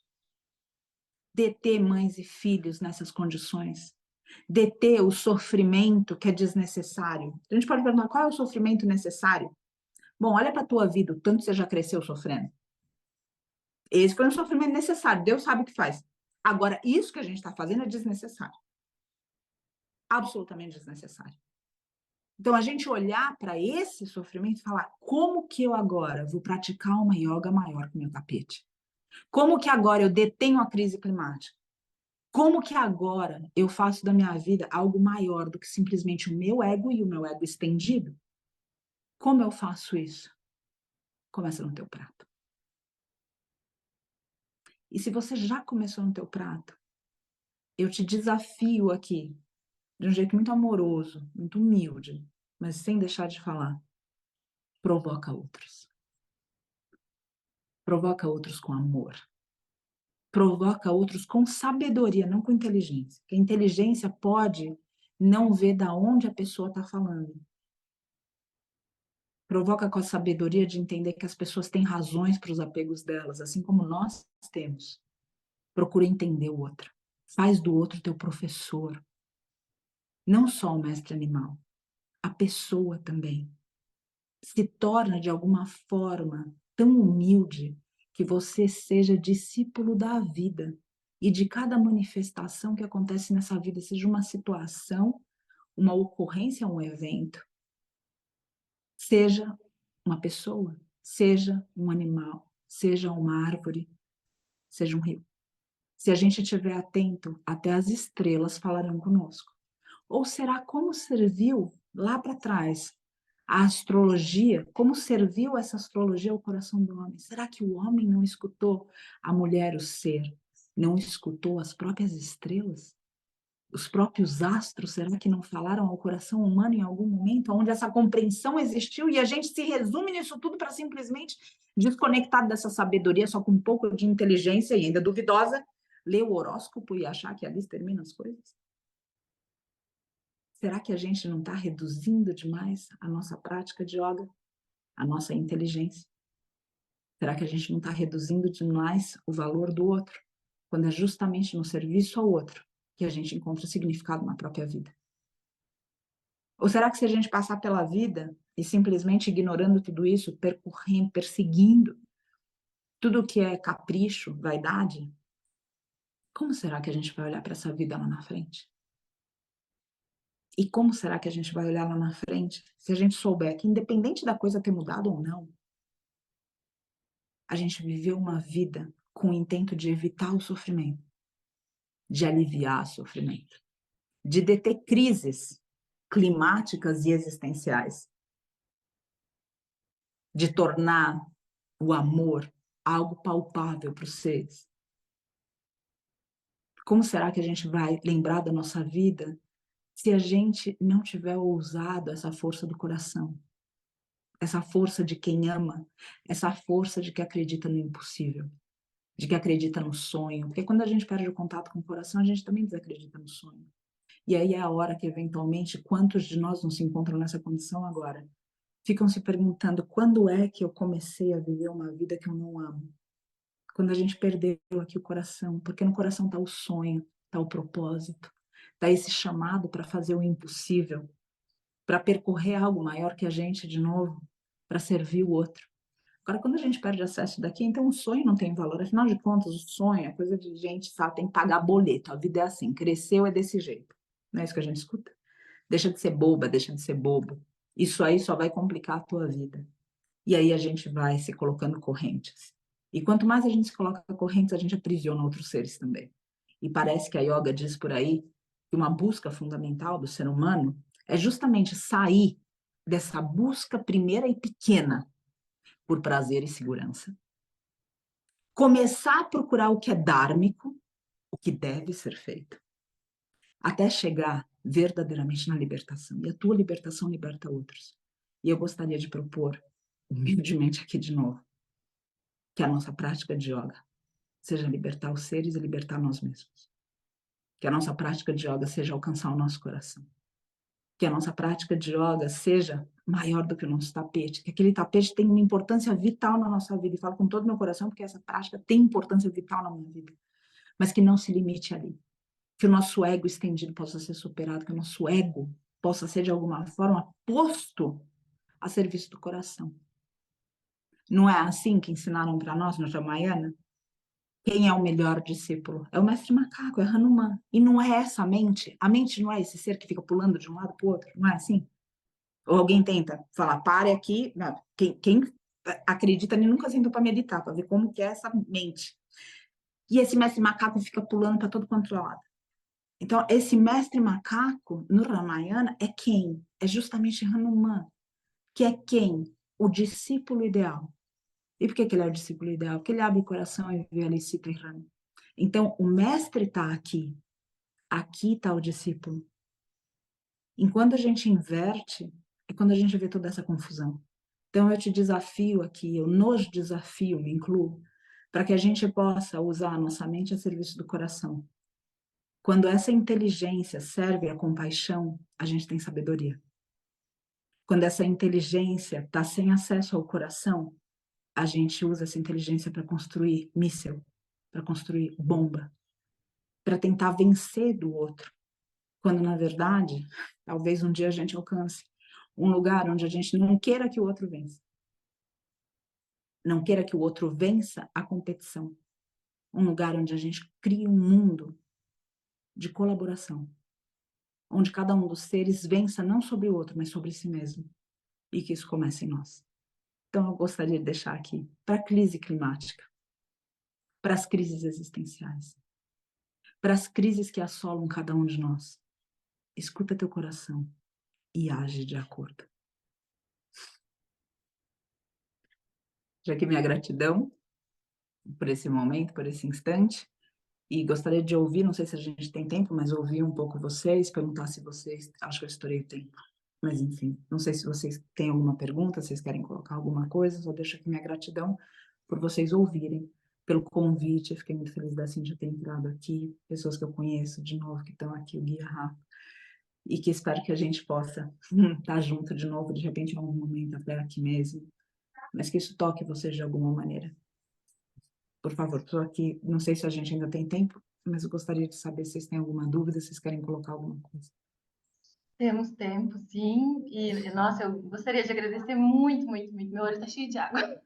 Deter mães e filhos nessas condições. Deter o sofrimento que é desnecessário. A gente pode perguntar qual é o sofrimento necessário? Bom, olha para a tua vida, o tanto você já cresceu sofrendo. Esse foi um sofrimento necessário, Deus sabe o que faz. Agora, isso que a gente está fazendo é desnecessário. Absolutamente desnecessário. Então, a gente olhar para esse sofrimento e falar, como que eu agora vou praticar uma yoga maior com o meu tapete? Como que agora eu detenho a crise climática? Como que agora eu faço da minha vida algo maior do que simplesmente o meu ego e o meu ego estendido? Como eu faço isso? Começa no teu prato. E se você já começou no teu prato, eu te desafio aqui, de um jeito muito amoroso, muito humilde, mas sem deixar de falar, provoca outros. Provoca outros com amor. Provoca outros com sabedoria, não com inteligência. Porque a inteligência pode não ver da onde a pessoa está falando. Provoca com a sabedoria de entender que as pessoas têm razões para os apegos delas, assim como nós temos. Procura entender o outro. Faz do outro teu professor. Não só o mestre animal. a pessoa também se torna de alguma forma tão humilde que você seja discípulo da vida e de cada manifestação que acontece nessa vida, seja uma situação, uma ocorrência, um evento, seja uma pessoa, seja um animal, seja uma árvore, seja um rio. Se a gente estiver atento, até as estrelas falarão conosco. Ou será como serviu lá para trás a astrologia, como serviu essa astrologia ao coração do homem? Será que o homem não escutou a mulher, o ser, não escutou as próprias estrelas? Os próprios astros, será que não falaram ao coração humano em algum momento, onde essa compreensão existiu e a gente se resume nisso tudo para simplesmente desconectar dessa sabedoria, só com um pouco de inteligência e ainda duvidosa, ler o horóscopo e achar que ali termina as coisas? Será que a gente não está reduzindo demais a nossa prática de yoga, a nossa inteligência? Será que a gente não está reduzindo demais o valor do outro, quando é justamente no serviço ao outro que a gente encontra significado na própria vida? Ou será que se a gente passar pela vida e simplesmente ignorando tudo isso, percorrendo, perseguindo tudo que é capricho, vaidade, como será que a gente vai olhar para essa vida lá na frente? E como será que a gente vai olhar lá na frente se a gente souber que, independente da coisa ter mudado ou não, a gente viveu uma vida com o intento de evitar o sofrimento, de aliviar o sofrimento, de deter crises climáticas e existenciais, de tornar o amor algo palpável para os seres. Como será que a gente vai lembrar da nossa vida se a gente não tiver ousado essa força do coração? Essa força de quem ama, essa força de que acredita no impossível, de que acredita no sonho. Porque quando a gente perde o contato com o coração, a gente também desacredita no sonho. E aí é a hora que, eventualmente, quantos de nós não se encontram nessa condição agora? Ficam se perguntando, quando é que eu comecei a viver uma vida que eu não amo? Quando a gente perdeu aqui o coração, porque no coração está o sonho, está o propósito, está esse chamado para fazer o impossível, para percorrer algo maior que a gente de novo, para servir o outro. Agora, quando a gente perde acesso daqui, então o sonho não tem valor. Afinal de contas, o sonho é coisa de gente, sabe, tem que pagar boleto. A vida é assim, cresceu é desse jeito. Não é isso que a gente escuta? Deixa de ser boba, deixa de ser bobo. Isso aí só vai complicar a tua vida. E aí a gente vai se colocando correntes. E quanto mais a gente se coloca correntes, a gente aprisiona outros seres também. E parece que a yoga diz por aí que uma busca fundamental do ser humano é justamente sair dessa busca primeira e pequena por prazer e segurança. Começar a procurar o que é dármico, o que deve ser feito, até chegar verdadeiramente na libertação. E a tua libertação liberta outros. E eu gostaria de propor, humildemente aqui de novo, que a nossa prática de yoga seja libertar os seres e libertar nós mesmos. Que a nossa prática de yoga seja alcançar o nosso coração. Que a nossa prática de yoga seja maior do que o nosso tapete, que aquele tapete tem uma importância vital na nossa vida, e falo com todo o meu coração, porque essa prática tem importância vital na minha vida, mas que não se limite ali. Que o nosso ego estendido possa ser superado, que o nosso ego possa ser, de alguma forma, posto a serviço do coração. Não é assim que ensinaram para nós no Ramayana? Quem é o melhor discípulo? É o mestre macaco, é Hanuman. E não é essa a mente não é esse ser que fica pulando de um lado para o outro, não é assim? Ou alguém tenta falar, pare aqui, não, quem acredita nem nunca sentou para meditar, para ver como que é essa mente. E esse mestre macaco fica pulando para todo quanto é lado. Então, esse mestre macaco, no Ramayana, é quem? É justamente Hanuman, que é quem? O discípulo ideal. E por que ele é o discípulo ideal? Porque ele abre o coração e vê ali Sita e Rama. Então, o mestre está aqui. Aqui está o discípulo. Enquanto a gente inverte, é quando a gente vê toda essa confusão. Então, eu te desafio aqui, eu nos desafio, me incluo, para que a gente possa usar a nossa mente a serviço do coração. Quando essa inteligência serve à compaixão, a gente tem sabedoria. Quando essa inteligência está sem acesso ao coração, a gente usa essa inteligência para construir míssil, para construir bomba, para tentar vencer do outro. Quando, na verdade, talvez um dia a gente alcance Um lugar onde a gente não queira que o outro vença. Não queira que o outro vença a competição. Um lugar onde a gente cria um mundo de colaboração, onde cada um dos seres vença não sobre o outro, mas sobre si mesmo, e que isso comece em nós. Então, eu gostaria de deixar aqui, para a crise climática, para as crises existenciais, para as crises que assolam cada um de nós, escuta teu coração e age de acordo. Já que minha gratidão por esse momento, por esse instante, e gostaria de ouvir, não sei se a gente tem tempo, mas ouvir um pouco vocês, perguntar se vocês, acho que eu estourei o tempo, mas enfim, não sei se vocês têm alguma pergunta, se vocês querem colocar alguma coisa, só deixo aqui minha gratidão por vocês ouvirem, pelo convite, eu fiquei muito feliz da Cintia ter entrado aqui, pessoas que eu conheço de novo que estão aqui, o Gui e a Rafa, e que espero que a gente possa estar junto de novo, de repente em algum momento até aqui mesmo, mas que isso toque vocês de alguma maneira. Por favor, estou aqui, não sei se a gente ainda tem tempo, mas eu gostaria de saber se vocês têm alguma dúvida, se vocês querem colocar alguma coisa. Temos tempo, sim. E, nossa, eu gostaria de agradecer muito, muito, muito. Meu olho está cheio de água.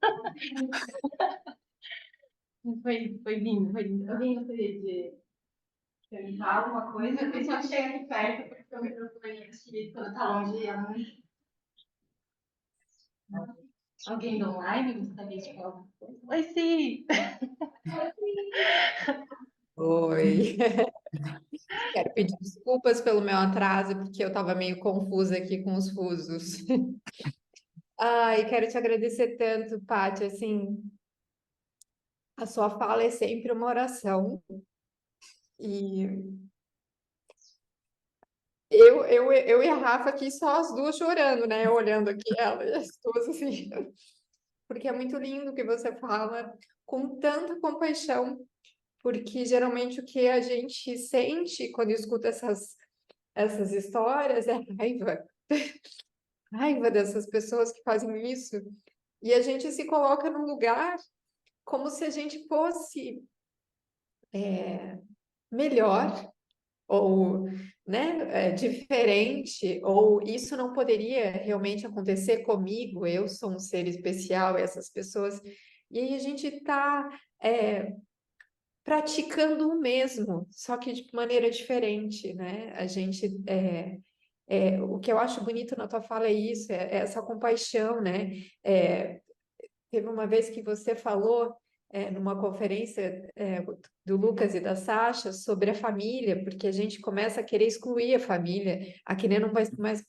Foi lindo, foi lindo. Alguém gostaria de perguntar alguma coisa? Eu pensava chegar aqui perto, porque o microfone aqui, quando tá longe, é muito... Alguém do online gostaria de falar alguma coisa? Oi, sim! Oi, quero pedir desculpas pelo meu atraso, porque eu estava meio confusa aqui com os fusos. Ai, quero te agradecer tanto, Paty, assim, a sua fala é sempre uma oração, e eu e a Rafa aqui só as duas chorando, né, eu olhando aqui ela e as duas assim, porque é muito lindo o que você fala, com tanta compaixão, porque geralmente o que a gente sente quando escuta essas histórias é raiva dessas pessoas que fazem isso, e a gente se coloca num lugar como se a gente fosse melhor, ou né, diferente, ou isso não poderia realmente acontecer comigo, eu sou um ser especial, e essas pessoas. E aí a gente está praticando o mesmo, só que de maneira diferente, né? A gente o que eu acho bonito na tua fala é isso, é essa compaixão, né? Teve uma vez que você falou numa conferência do Lucas e da Sasha sobre a família, porque a gente começa a querer excluir a família, a querer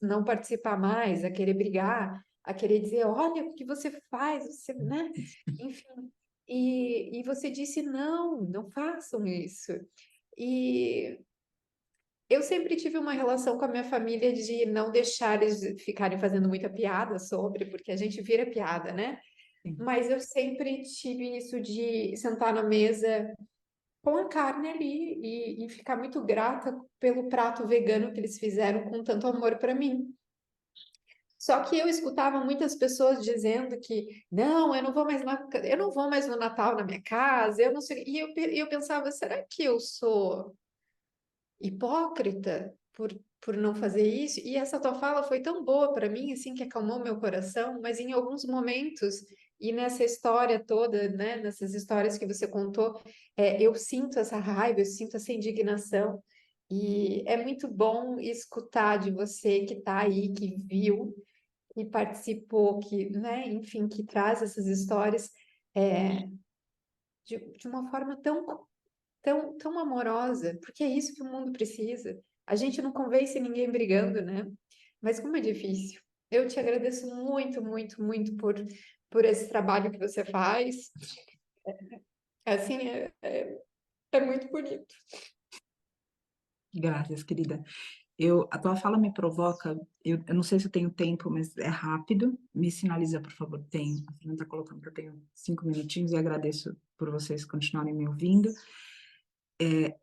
não participar mais, a querer brigar, a querer dizer, olha o que você faz, você, né? Enfim. E você disse, não façam isso. E eu sempre tive uma relação com a minha família de não deixar eles ficarem fazendo muita piada sobre, porque a gente vira piada, né? Sim. Mas eu sempre tive isso de sentar na mesa com a carne ali e ficar muito grata pelo prato vegano que eles fizeram com tanto amor para mim. Só que eu escutava muitas pessoas dizendo que não, eu não vou mais no Natal na minha casa, eu não sei. E eu pensava, será que eu sou hipócrita por não fazer isso? E essa tua fala foi tão boa para mim, assim, que acalmou meu coração, mas em alguns momentos, e nessa história toda, né, nessas histórias que você contou, eu sinto essa raiva, eu sinto essa indignação, e é muito bom escutar de você que está aí, que viu, que participou, que, né, enfim, que traz essas histórias de uma forma tão amorosa, porque é isso que o mundo precisa. A gente não convence ninguém brigando, né? Mas como é difícil. Eu te agradeço muito, muito, muito por esse trabalho que você faz. Assim, é muito bonito. Graças, querida. A tua fala me provoca, eu não sei se eu tenho tempo, mas é rápido. Me sinaliza, por favor, tenho. A Fernanda está colocando que eu tenho 5 minutinhos e agradeço por vocês continuarem me ouvindo.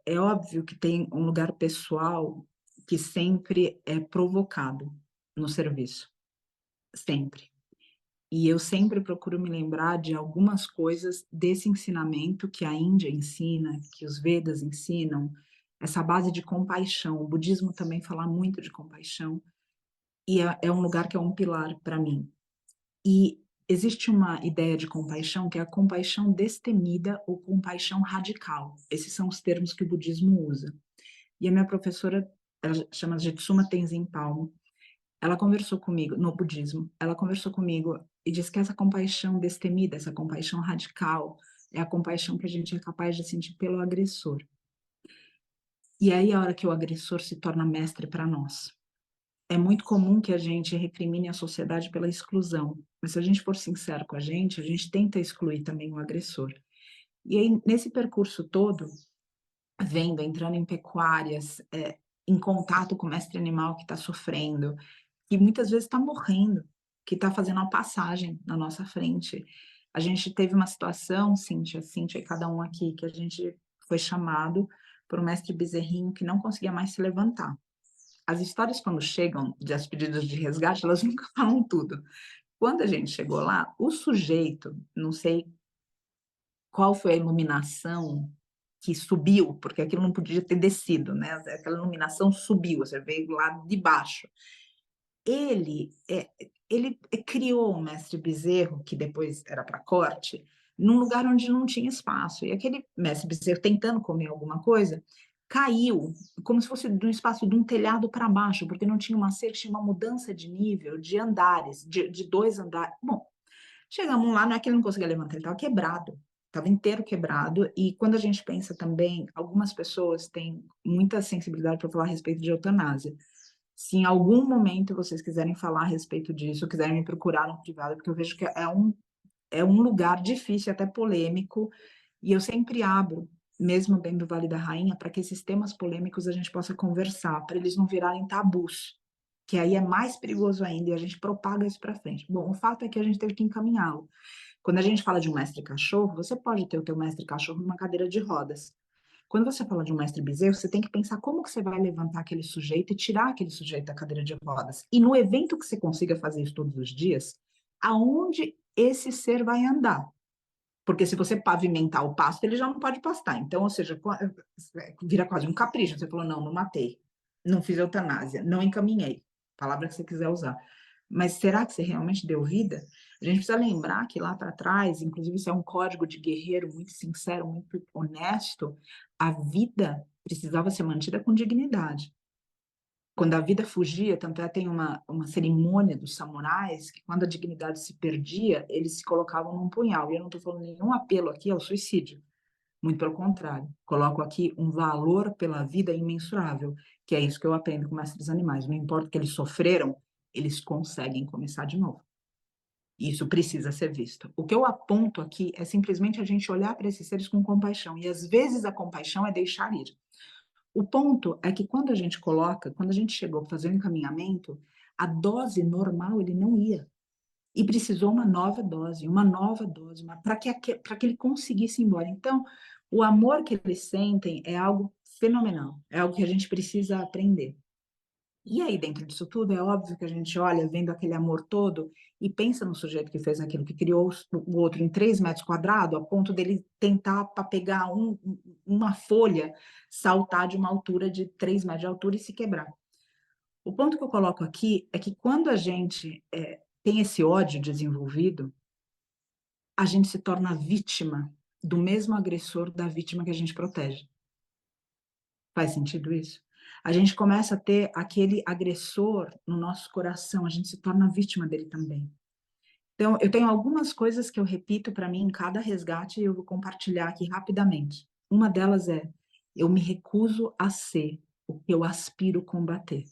É óbvio que tem um lugar pessoal que sempre é provocado no serviço, sempre. E eu sempre procuro me lembrar de algumas coisas desse ensinamento que a Índia ensina, que os Vedas ensinam, essa base de compaixão. O budismo também fala muito de compaixão. E é um lugar que é um pilar para mim. E existe uma ideia de compaixão que é a compaixão destemida ou compaixão radical. Esses são os termos que o budismo usa. E a minha professora, ela chama Jitsuma Tenzin Palmo, ela conversou comigo no budismo, ela conversou comigo e disse que essa compaixão destemida, essa compaixão radical, é a compaixão que a gente é capaz de sentir pelo agressor. E aí a hora que o agressor se torna mestre para nós. É muito comum que a gente recrimine a sociedade pela exclusão, mas se a gente for sincero com a gente tenta excluir também o agressor. E aí, nesse percurso todo, vendo, entrando em pecuárias, em contato com o mestre animal que está sofrendo, que muitas vezes está morrendo, que está fazendo uma passagem na nossa frente. A gente teve uma situação, Cíntia e cada um aqui, que a gente foi chamado por um mestre bezerrinho que não conseguia mais se levantar. As histórias, quando chegam, das pedidos de resgate, elas nunca falam tudo. Quando a gente chegou lá, o sujeito, não sei qual foi a iluminação que subiu, porque aquilo não podia ter descido, né? Aquela iluminação subiu, você veio lá de baixo. Ele criou o mestre Bezerro, que depois era para corte, num lugar onde não tinha espaço. E aquele mestre Bezerro, tentando comer alguma coisa, caiu, como se fosse de um espaço de um telhado para baixo, porque não tinha uma cerca, tinha uma mudança de nível, de andares, de 2 andares. Bom, chegamos lá, não é que ele não conseguia levantar, ele estava quebrado, estava inteiro quebrado. E quando a gente pensa também, algumas pessoas têm muita sensibilidade para falar a respeito de eutanásia. Se em algum momento vocês quiserem falar a respeito disso, quiserem me procurar no privado, porque eu vejo que é um lugar difícil, até polêmico, e eu sempre abro, mesmo dentro do Vale da Rainha, para que esses temas polêmicos a gente possa conversar, para eles não virarem tabus, que aí é mais perigoso ainda, e a gente propaga isso para frente. Bom, o fato é que a gente teve que encaminhá-lo. Quando a gente fala de um mestre cachorro, você pode ter o teu mestre cachorro numa cadeira de rodas. Quando você fala de um mestre bezerro, você tem que pensar como que você vai levantar aquele sujeito e tirar aquele sujeito da cadeira de rodas. E no evento que você consiga fazer isso todos os dias, aonde esse ser vai andar? Porque se você pavimentar o pasto, ele já não pode pastar. Então, ou seja, vira quase um capricho. Você falou, não matei, não fiz eutanásia, não encaminhei. Palavra que você quiser usar. Mas será que você realmente deu vida? A gente precisa lembrar que lá para trás, inclusive isso é um código de guerreiro muito sincero, muito honesto, a vida precisava ser mantida com dignidade. Quando a vida fugia, tanto é tem uma cerimônia dos samurais, que quando a dignidade se perdia, eles se colocavam num punhal. E eu não estou falando nenhum apelo aqui ao suicídio. Muito pelo contrário. Coloco aqui um valor pela vida imensurável, que é isso que eu aprendo com mestres animais. Não importa o que eles sofreram, eles conseguem começar de novo. Isso precisa ser visto. O que eu aponto aqui é simplesmente a gente olhar para esses seres com compaixão. E às vezes a compaixão é deixar ir. O ponto é que quando a gente chegou a fazer o encaminhamento, a dose normal ele não ia. E precisou uma nova dose, para que ele conseguisse ir embora. Então, o amor que eles sentem é algo fenomenal, é algo que a gente precisa aprender. E aí, dentro disso tudo, é óbvio que a gente olha, vendo aquele amor todo, e pensa no sujeito que fez aquilo, que criou o outro em 3 metros quadrados, a ponto dele tentar, para pegar uma folha, saltar de uma altura de 3 metros de altura e se quebrar. O ponto que eu coloco aqui é que quando a gente tem esse ódio desenvolvido, a gente se torna vítima do mesmo agressor da vítima que a gente protege. Faz sentido isso? A gente começa a ter aquele agressor no nosso coração, a gente se torna vítima dele também. Então, eu tenho algumas coisas que eu repito para mim em cada resgate e eu vou compartilhar aqui rapidamente. Uma delas é: eu me recuso a ser o que eu aspiro combater.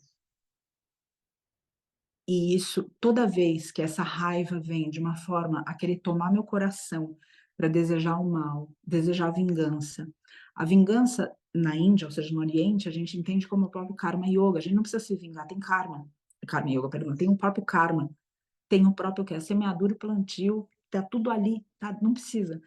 E isso, toda vez que essa raiva vem de uma forma a querer tomar meu coração para desejar o mal, desejar vingança. A vingança na Índia, ou seja, no Oriente, a gente entende como o próprio karma yoga. A gente não precisa se vingar, tem karma. Karma yoga, perdão, tem o próprio karma. Tem o próprio que é semeadura e plantio, tá tudo ali, tá? Não precisa.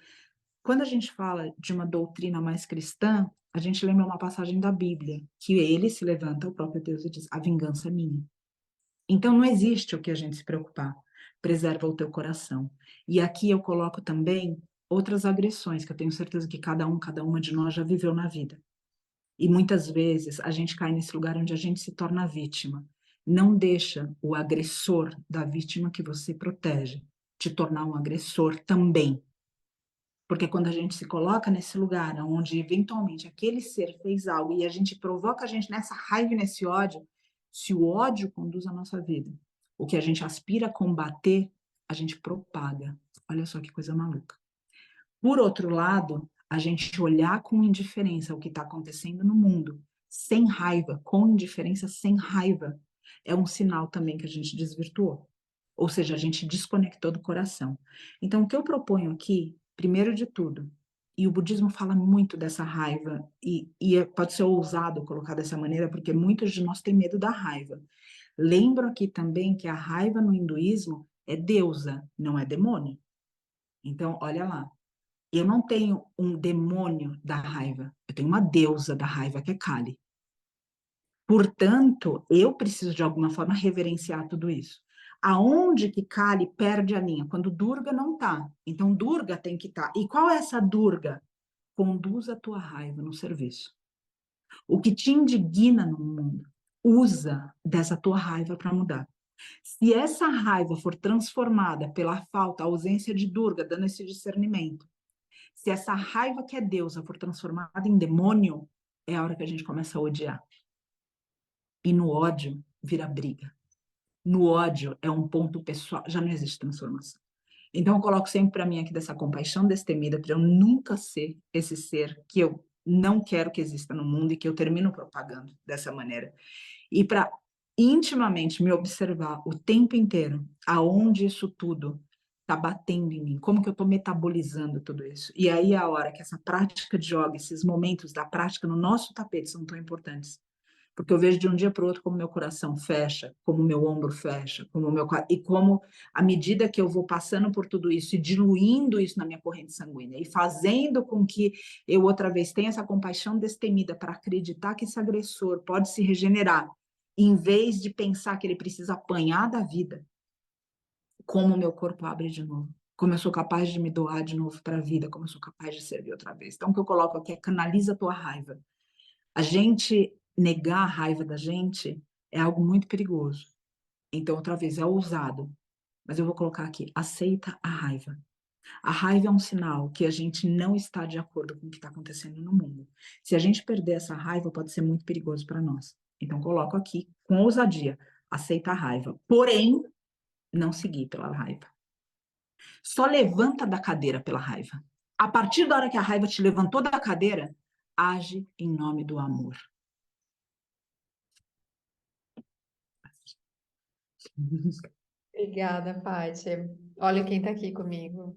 Quando a gente fala de uma doutrina mais cristã, a gente lembra uma passagem da Bíblia, que ele se levanta, o próprio Deus, e diz: a vingança é minha. Então, não existe o que a gente se preocupar. Preserva o teu coração. E aqui eu coloco também outras agressões, que eu tenho certeza que cada uma de nós já viveu na vida. E muitas vezes a gente cai nesse lugar onde a gente se torna vítima. Não deixa o agressor da vítima que você protege te tornar um agressor também. Porque quando a gente se coloca nesse lugar onde eventualmente aquele ser fez algo e a gente provoca a gente nessa raiva e nesse ódio, se o ódio conduz a nossa vida, o que a gente aspira a combater, a gente propaga. Olha só que coisa maluca. Por outro lado, a gente olhar com indiferença o que está acontecendo no mundo, sem raiva, com indiferença, sem raiva, é um sinal também que a gente desvirtuou. Ou seja, a gente desconectou do coração. Então, o que eu proponho aqui, primeiro de tudo, e o budismo fala muito dessa raiva, pode ser ousado colocar dessa maneira, porque muitos de nós têm medo da raiva. Lembro aqui também que a raiva no hinduísmo é deusa, não é demônio. Então, olha lá. Eu não tenho um demônio da raiva, eu tenho uma deusa da raiva, que é Kali. Portanto, eu preciso de alguma forma reverenciar tudo isso. Aonde que Kali perde a linha? Quando Durga não está. Então, Durga tem que estar. E qual é essa Durga? Conduz a tua raiva no serviço. O que te indigna no mundo, usa dessa tua raiva para mudar. Se essa raiva for transformada pela falta, ausência de Durga, dando esse discernimento, se essa raiva que é deusa for transformada em demônio, é a hora que a gente começa a odiar. E no ódio vira briga. No ódio é um ponto pessoal, já não existe transformação. Então eu coloco sempre para mim aqui dessa compaixão destemida, para eu nunca ser esse ser que eu não quero que exista no mundo e que eu termino propagando dessa maneira. E para intimamente me observar o tempo inteiro, aonde isso tudo está batendo em mim, como que eu estou metabolizando tudo isso. E aí é a hora que essa prática de yoga, esses momentos da prática no nosso tapete são tão importantes. Porque eu vejo de um dia para o outro como meu coração fecha, como meu ombro fecha, e como, à medida que eu vou passando por tudo isso e diluindo isso na minha corrente sanguínea e fazendo com que eu outra vez tenha essa compaixão destemida para acreditar que esse agressor pode se regenerar, em vez de pensar que ele precisa apanhar da vida, como o meu corpo abre de novo, como eu sou capaz de me doar de novo para a vida, como eu sou capaz de servir outra vez. Então, o que eu coloco aqui é canaliza a tua raiva. A gente negar a raiva da gente é algo muito perigoso. Então, outra vez, é ousado. Mas eu vou colocar aqui, aceita a raiva. A raiva é um sinal que a gente não está de acordo com o que está acontecendo no mundo. Se a gente perder essa raiva, pode ser muito perigoso para nós. Então, coloco aqui, com ousadia, aceita a raiva. Porém, não seguir pela raiva. Só levanta da cadeira pela raiva. A partir da hora que a raiva te levantou da cadeira, age em nome do amor. Obrigada, Paty. Olha quem está aqui comigo.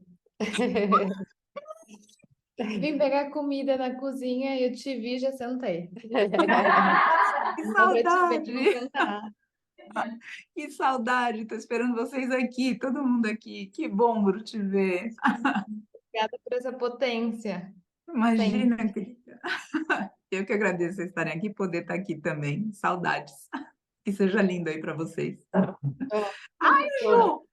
Vim pegar comida na cozinha e eu te vi e já sentei. Que Então, pra te ver, saudade! vou sentar. Que saudade! Tô esperando vocês aqui, todo mundo aqui. Que bom, Bru, te ver. Obrigada por essa potência. Imagina, querida. Eu que agradeço vocês estarem aqui, poder estar aqui também. Saudades. Que seja lindo aí para vocês. Ai, Ju!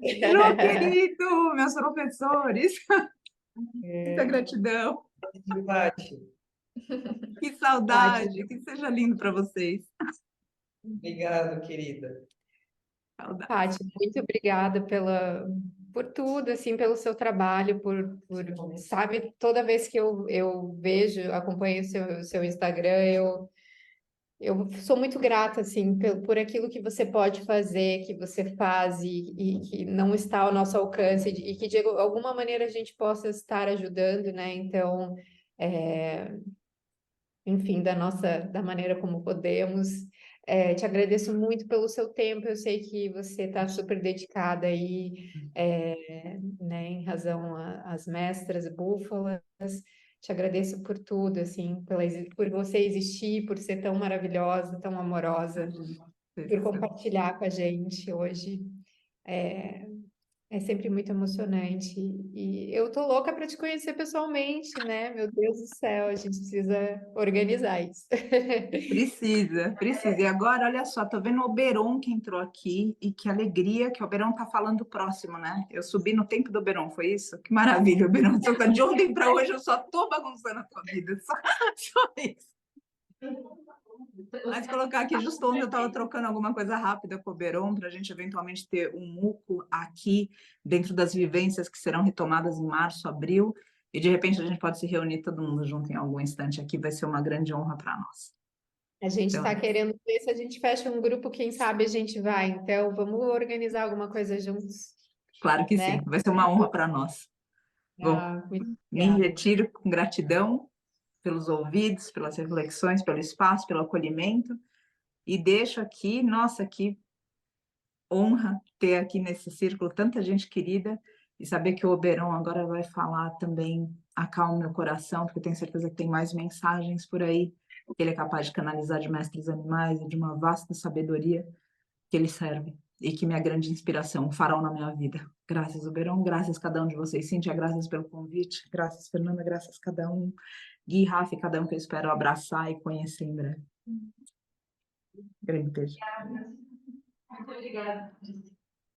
Ju, querido, meus professores. Muita gratidão. Paty, Que saudade. Que seja lindo para vocês. obrigado, querida. Saudade. Paty, muito obrigada por tudo, assim, pelo seu trabalho, sabe, toda vez que eu vejo, acompanho o seu Instagram, eu sou muito grata, assim, por aquilo que você pode fazer, que você faz e que não está ao nosso alcance e que de alguma maneira a gente possa estar ajudando, né? Então, enfim, da maneira como podemos. Te agradeço muito pelo seu tempo. Eu sei que você está super dedicada aí, né, em razão às mestras búfalas. Te agradeço por tudo, assim, por você existir, por ser tão maravilhosa, tão amorosa, por compartilhar com a gente hoje. É sempre muito emocionante. E eu tô louca para te conhecer pessoalmente, né? Meu Deus do céu, a gente precisa organizar isso. Precisa, precisa. E agora, olha só, tô vendo o Oberon que entrou aqui e que alegria que o Oberon tá falando próximo, né? Eu subi no tempo do Oberon, foi isso? Que maravilha, Oberon. De ontem para hoje eu só tô bagunçando a tua vida, só isso. Mas colocar aqui, justo ontem eu estava trocando alguma coisa rápida com o Oberon para a gente eventualmente ter um muco aqui dentro das vivências que serão retomadas em março, abril, e de repente a gente pode se reunir todo mundo junto em algum instante aqui, vai ser uma grande honra para nós. A gente está Então, querendo ver se a gente fecha um grupo, quem sabe a gente vai. Então, vamos organizar alguma coisa juntos, claro que né? sim, vai ser uma honra para nós. Bom, Muito me obrigada. retiro com gratidão pelos ouvidos, pelas reflexões, pelo espaço, pelo acolhimento, e deixo aqui, nossa, que honra ter aqui nesse círculo tanta gente querida e saber que o Oberon agora vai falar também acalma meu coração, porque eu tenho certeza que tem mais mensagens por aí que ele é capaz de canalizar de mestres animais e de uma vasta sabedoria que ele serve e que minha grande inspiração, um farol na minha vida. Graças, Oberon, graças a cada um de vocês. Cíntia, graças pelo convite, graças, Fernanda, graças a cada um. Gui, Rafa, cada um que eu espero abraçar e conhecer em breve. Grande beijo. Muito obrigada.